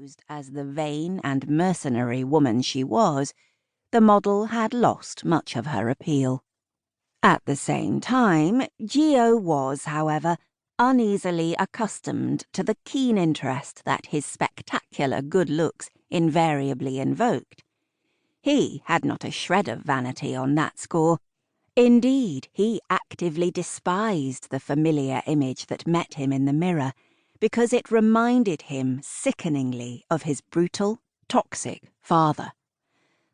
Posed as the vain and mercenary woman she was, the model had lost much of her appeal. At the same time, Gio was, however, uneasily accustomed to the keen interest that his spectacular good looks invariably invoked. He had not a shred of vanity on that score. Indeed, he actively despised the familiar image that met him in the mirror, because it reminded him sickeningly of his brutal, toxic father.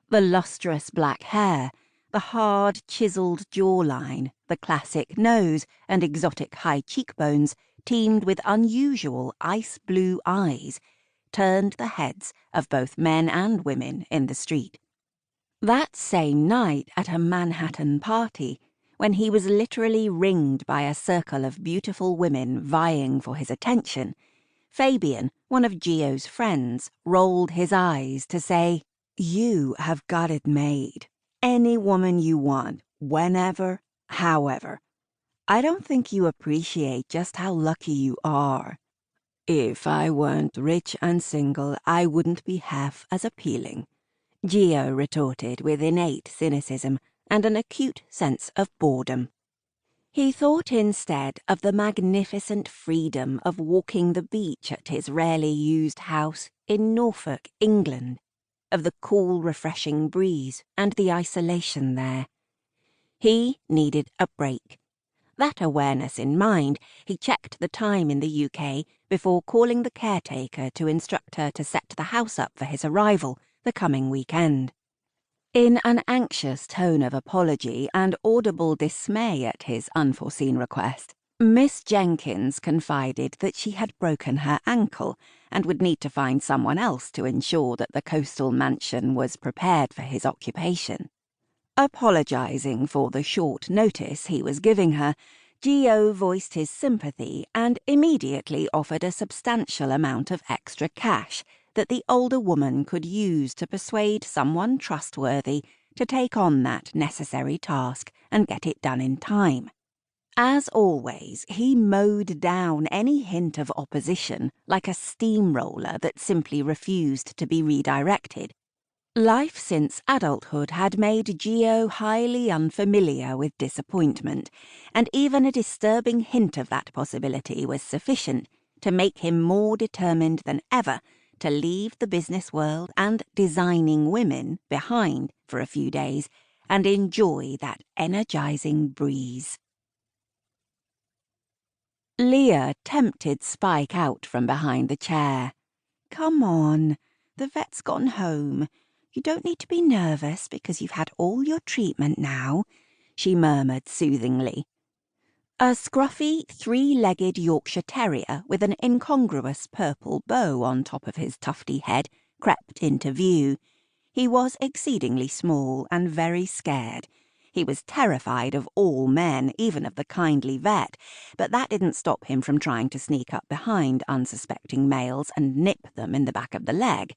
The lustrous black hair, the hard, chiseled jawline, the classic nose, and exotic high cheekbones, teamed with unusual ice-blue eyes, turned the heads of both men and women in the street. That same night at a Manhattan party, when he was literally ringed by a circle of beautiful women vying for his attention, Fabian, one of Gio's friends, rolled his eyes to say, "You have got it made. Any woman you want, whenever, however. I don't think you appreciate just how lucky you are. If I weren't rich and single, I wouldn't be half as appealing," Gio retorted with innate cynicism and an acute sense of boredom. He thought instead of the magnificent freedom of walking the beach at his rarely used house in Norfolk, England, of the cool, refreshing breeze and the isolation there. He needed a break. That awareness in mind, he checked the time in the UK before calling the caretaker to instruct her to set the house up for his arrival the coming weekend. In an anxious tone of apology and audible dismay at his unforeseen request, Miss Jenkins confided that she had broken her ankle and would need to find someone else to ensure that the coastal mansion was prepared for his occupation. Apologizing for the short notice he was giving her, Gio voiced his sympathy and immediately offered a substantial amount of extra cash that the older woman could use to persuade someone trustworthy to take on that necessary task and get it done in time. As always, he mowed down any hint of opposition like a steamroller that simply refused to be redirected. Life since adulthood had made Gio highly unfamiliar with disappointment, and even a disturbing hint of that possibility was sufficient to make him more determined than ever to leave the business world and designing women behind for a few days and enjoy that energizing breeze. Leah tempted Spike out from behind the chair. "Come on, the vet's gone home. You don't need to be nervous because you've had all your treatment now," she murmured soothingly. A scruffy, three-legged Yorkshire Terrier with an incongruous purple bow on top of his tufty head crept into view. He was exceedingly small and very scared. He was terrified of all men, even of the kindly vet, but that didn't stop him from trying to sneak up behind unsuspecting males and nip them in the back of the leg.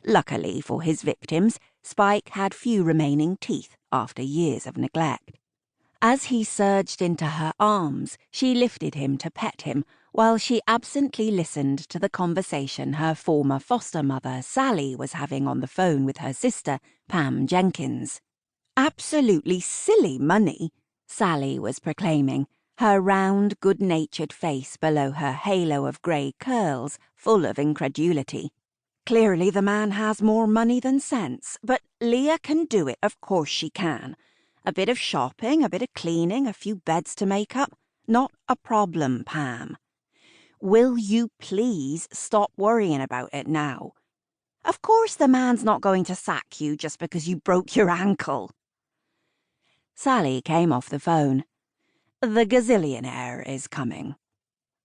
Luckily for his victims, Spike had few remaining teeth after years of neglect. As he surged into her arms, she lifted him to pet him, while she absently listened to the conversation her former foster mother, Sally, was having on the phone with her sister, Pam Jenkins. "Absolutely silly money," Sally was proclaiming, her round, good-natured face below her halo of grey curls full of incredulity. "Clearly the man has more money than sense, but Leah can do it, of course she can. A bit of shopping, a bit of cleaning, a few beds to make up. Not a problem, Pam. Will you please stop worrying about it now? Of course the man's not going to sack you just because you broke your ankle." Sally came off the phone. "The gazillionaire is coming."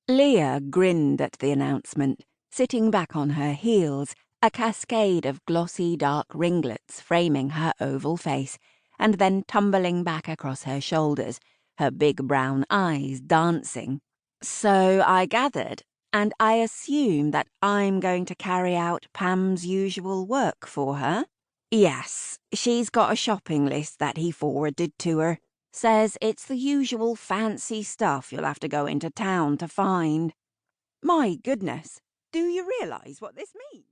Leah grinned at the announcement, sitting back on her heels, a cascade of glossy dark ringlets framing her oval face, and then tumbling back across her shoulders, her big brown eyes dancing. "So I gathered, and I assume that I'm going to carry out Pam's usual work for her?" "Yes, she's got a shopping list that he forwarded to her. Says it's the usual fancy stuff you'll have to go into town to find." "My goodness, do you realize what this means?"